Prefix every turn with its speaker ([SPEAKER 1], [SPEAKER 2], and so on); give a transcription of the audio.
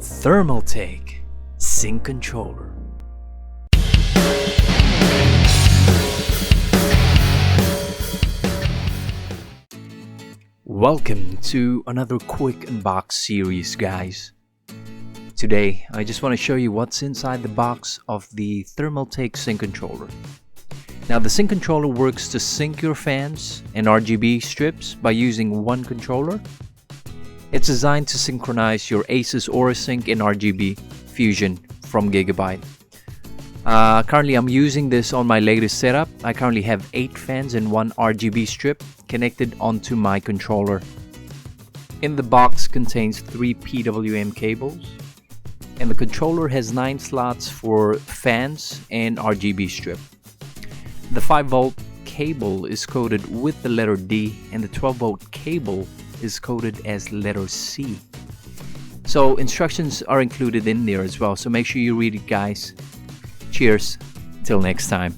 [SPEAKER 1] Thermaltake Sync Controller. Welcome to another quick unbox series, guys. Today I just want to show you what's inside the box of the Thermaltake Sync Controller. Now, the Sync Controller works to sync your fans and RGB strips by using one controller. It's designed to synchronize your Asus Aura Sync and RGB Fusion from Gigabyte. Currently I'm using this on my latest setup. I currently have 8 fans and 1 RGB strip connected onto my controller. In the box contains 3 PWM cables, and the controller has 9 slots for fans and RGB strip. The 5-volt cable is coded with the letter D, and the 12-volt cable is coded as letter C. So instructions are included in there as well, so make sure you read it, guys. Cheers, till next time.